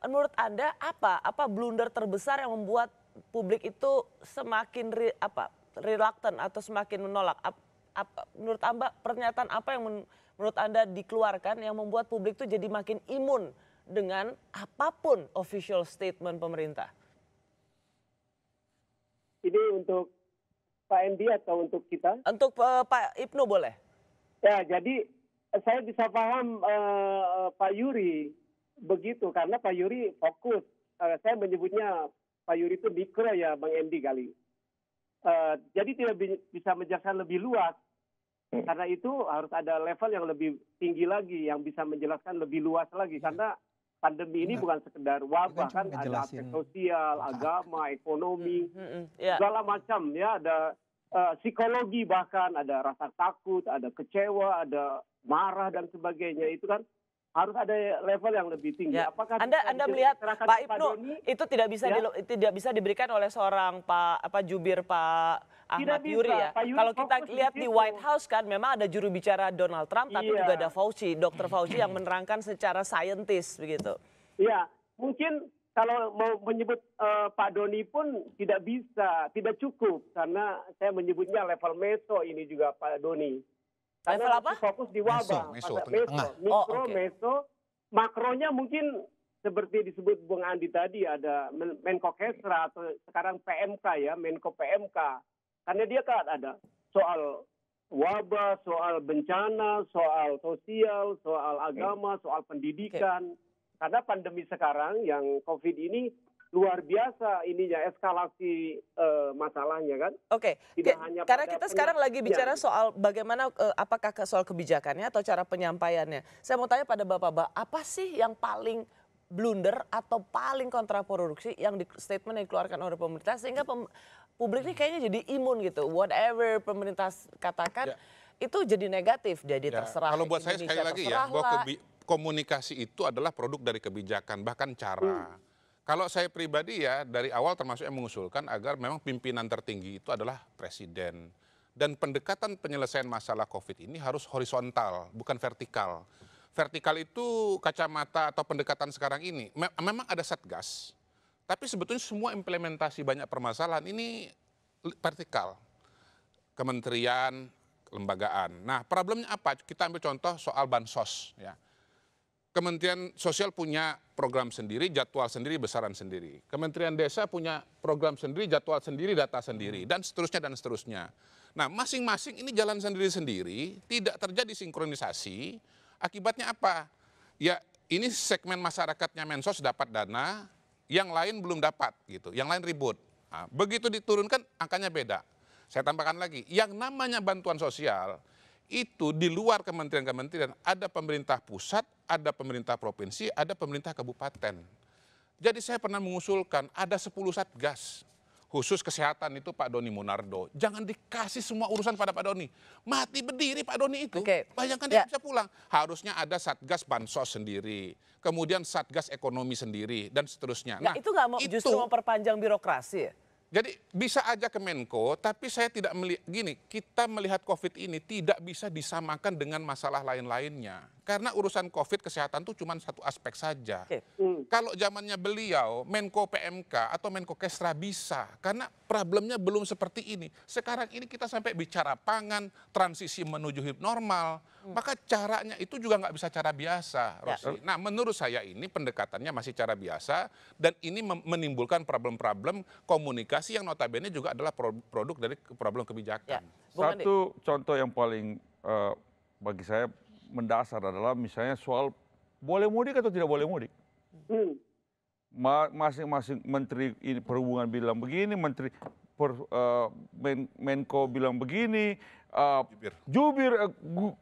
menurut Anda apa blunder terbesar yang membuat publik itu semakin reluctant atau semakin menolak? Menurut Anda pernyataan apa yang menurut Anda dikeluarkan yang membuat publik itu jadi makin imun dengan apapun official statement pemerintah? Ini untuk Pak Endi atau untuk kita? Untuk Pak Ibnu boleh. Ya, jadi saya bisa paham Pak Yuri begitu karena Pak Yuri fokus. Saya menyebutnya Pak Yuri itu mikro ya, Bang Endi kali. Jadi tidak bisa menjelaskan lebih luas. Karena itu harus ada level yang lebih tinggi lagi yang bisa menjelaskan lebih luas lagi karena pandemi ini bukan sekedar wabah kan ada aspek sosial, agama, ekonomi, segala macam ya ada psikologi bahkan ada rasa takut, ada kecewa, ada marah dan sebagainya itu kan harus ada level yang lebih tinggi. Ya. Apakah Anda melihat Pak Ibnu itu tidak bisa diberikan oleh seorang jubir Pak Ahmad Yuri ya. Kalau kita lihat di White House kan memang ada juru bicara Donald Trump tapi juga ada Fauci, Dr. Fauci yang menerangkan secara saintis begitu. Iya, mungkin kalau mau menyebut Pak Doni pun tidak cukup karena saya menyebutnya level meso ini juga Pak Doni. Level apa? Fokus di wabah. Meso, mikro, meso, makronya mungkin seperti disebut Bung Andi tadi ada Menko Kesra atau sekarang PMK ya, Menko PMK. Karena dia kan ada soal wabah, soal bencana, soal sosial, soal agama, soal pendidikan. Karena pandemi sekarang yang COVID ini luar biasa ininya eskalasi masalahnya kan. Oke. Karena kita sekarang lagi bicara soal bagaimana apakah soal kebijakannya atau cara penyampaiannya. Saya mau tanya pada Bapak-bapak, apa sih yang paling blunder atau paling kontraproduksi yang statement yang dikeluarkan oleh pemerintah sehingga publik ini kayaknya jadi imun gitu. Whatever pemerintah katakan itu jadi negatif, jadi terserah. Kalau buat saya sekali lagi ya, bahwa komunikasi itu adalah produk dari kebijakan bahkan cara. Kalau saya pribadi ya dari awal termasuk yang mengusulkan agar memang pimpinan tertinggi itu adalah presiden. Dan pendekatan penyelesaian masalah COVID ini harus horizontal, bukan vertikal. Vertikal itu kacamata atau pendekatan sekarang ini. Memang ada satgas, tapi sebetulnya semua implementasi banyak permasalahan ini vertikal. Kementerian, lembagaan. Nah problemnya apa? Kita ambil contoh soal bansos ya. Kementerian Sosial punya program sendiri, jadwal sendiri, besaran sendiri. Kementerian Desa punya program sendiri, jadwal sendiri, data sendiri, dan seterusnya dan seterusnya. Nah, masing-masing ini jalan sendiri-sendiri, tidak terjadi sinkronisasi. Akibatnya apa? Ya, ini segmen masyarakatnya Mensos dapat dana, yang lain belum dapat gitu, yang lain ribut. Nah, begitu diturunkan angkanya beda. Saya tambahkan lagi, yang namanya bantuan sosial itu di luar kementerian-kementerian ada pemerintah pusat, ada pemerintah provinsi, ada pemerintah kabupaten. Jadi saya pernah mengusulkan ada 10 satgas khusus kesehatan itu Pak Doni Monardo. Jangan dikasih semua urusan pada Pak Doni. Mati berdiri Pak Doni itu. Bayangkan dia bisa pulang. Harusnya ada satgas bansos sendiri, kemudian satgas ekonomi sendiri dan seterusnya. Nah, itu nggak mau justru memperpanjang birokrasi ya? Jadi bisa aja ke Menko, tapi saya tidak melihat, gini, kita melihat COVID ini tidak bisa disamakan dengan masalah lain-lainnya. Karena urusan COVID kesehatan itu cuma satu aspek saja. Kalau zamannya beliau, Menko PMK atau Menko Kesra bisa, karena problemnya belum seperti ini. Sekarang ini kita sampai bicara pangan, transisi menuju hidup normal, maka caranya itu juga nggak bisa cara biasa, Rosy. Nah menurut saya ini pendekatannya masih cara biasa, dan ini menimbulkan problem-problem komunikasi yang notabene juga adalah produk dari problem kebijakan. Satu contoh yang paling bagi saya mendasar adalah misalnya soal boleh mudik atau tidak boleh mudik. Masing-masing menteri perhubungan bilang begini, menteri Menko bilang begini, jubir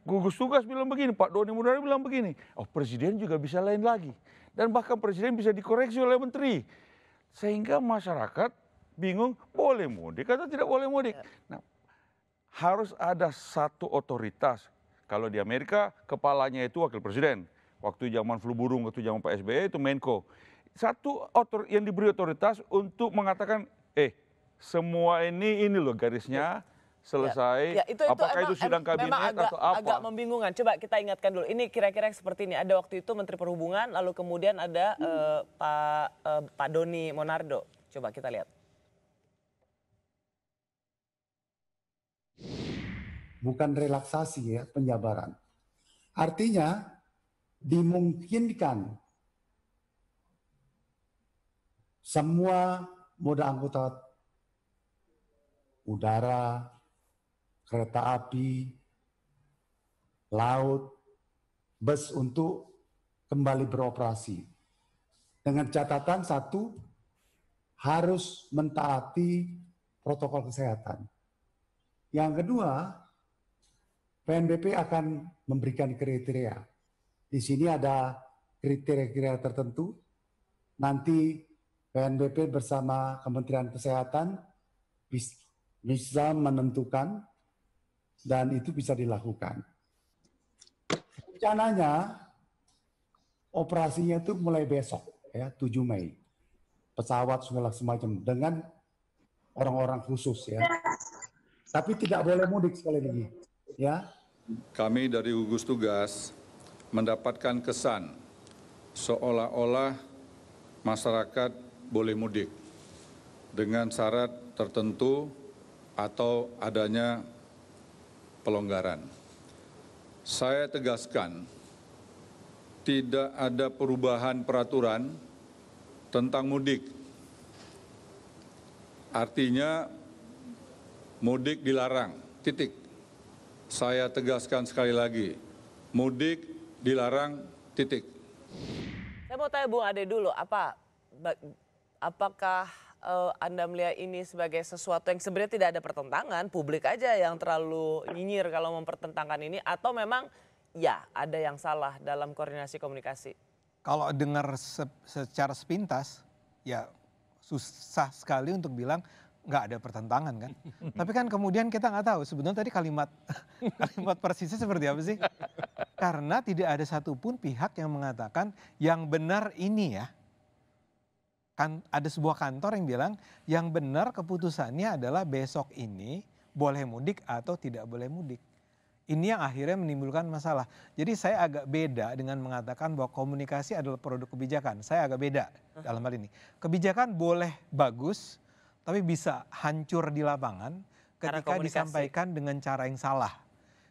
gugus tugas bilang begini, Pak Doni Monardo bilang begini. Oh presiden juga bisa lain lagi. Dan bahkan presiden bisa dikoreksi oleh menteri. Sehingga masyarakat bingung boleh mudik atau tidak boleh mudik. Nah, harus ada satu otoritas. Kalau di Amerika kepalanya itu wakil presiden. Waktu zaman flu burung, waktu zaman Pak SBY itu Menko. Satu yang diberi otoritas untuk mengatakan, semua ini loh garisnya, selesai. Ya, itu Apakah emang, itu sidang kabinet memang atau apa? agak membingungkan. Coba kita ingatkan dulu. Ini kira-kira seperti ini. Ada waktu itu Menteri Perhubungan, lalu kemudian ada Pak Doni Monardo. Coba kita lihat. Bukan relaksasi ya, penjabaran. Artinya dimungkinkan semua moda angkutan udara, kereta api, laut, bus untuk kembali beroperasi. Dengan catatan satu, harus mentaati protokol kesehatan. Yang kedua, PNBP akan memberikan kriteria. Di sini ada kriteria-kriteria tertentu. Nanti PNBP bersama Kementerian Kesehatan bisa menentukan dan itu bisa dilakukan. Rencananya operasinya itu mulai besok ya 7 Mei. Pesawat segala semacam dengan orang-orang khusus ya. Tapi tidak boleh mudik sekali lagi ya. Kami dari gugus tugas mendapatkan kesan seolah-olah masyarakat boleh mudik dengan syarat tertentu atau adanya pelonggaran. Saya tegaskan, tidak ada perubahan peraturan tentang mudik. Artinya mudik dilarang, titik. Saya tegaskan sekali lagi, mudik dilarang, titik. Saya mau tanya Bung Ade dulu, apakah Anda melihat ini sebagai sesuatu yang sebenarnya tidak ada pertentangan, publik aja yang terlalu nyinyir kalau mempertentangkan ini, atau memang ya ada yang salah dalam koordinasi komunikasi? Kalau dengar secara sepintas, ya susah sekali untuk bilang nggak ada pertentangan kan. Tapi kan kemudian kita nggak tahu sebenarnya tadi kalimat persisnya seperti apa sih. Karena tidak ada satupun pihak yang mengatakan yang benar ini ya. Kan ada sebuah kantor yang bilang yang benar keputusannya adalah besok ini boleh mudik atau tidak boleh mudik. Ini yang akhirnya menimbulkan masalah. Jadi saya agak beda dengan mengatakan bahwa komunikasi adalah produk kebijakan. Saya agak beda dalam hal ini. Kebijakan boleh bagus, tapi bisa hancur di lapangan ketika disampaikan dengan cara yang salah.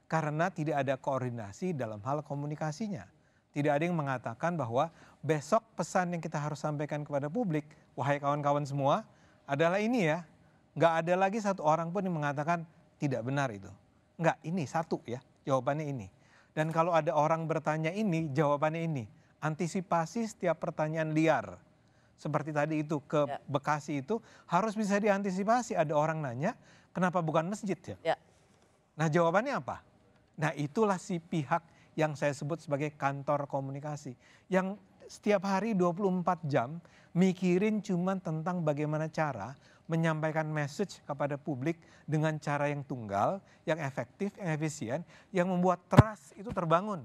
Karena tidak ada koordinasi dalam hal komunikasinya. Tidak ada yang mengatakan bahwa besok pesan yang kita harus sampaikan kepada publik, wahai kawan-kawan semua, adalah ini ya. Nggak ada lagi satu orang pun yang mengatakan tidak benar itu. Enggak, ini satu ya, jawabannya ini. Dan kalau ada orang bertanya ini, jawabannya ini. Antisipasi setiap pertanyaan liar. Seperti tadi itu ke Bekasi itu harus bisa diantisipasi. Ada orang nanya, kenapa bukan masjid ya? Nah jawabannya apa? Nah itulah si pihak yang saya sebut sebagai kantor komunikasi. Yang setiap hari 24 jam mikirin cuman tentang bagaimana cara menyampaikan message kepada publik dengan cara yang tunggal, yang efektif, yang efisien, yang membuat trust itu terbangun.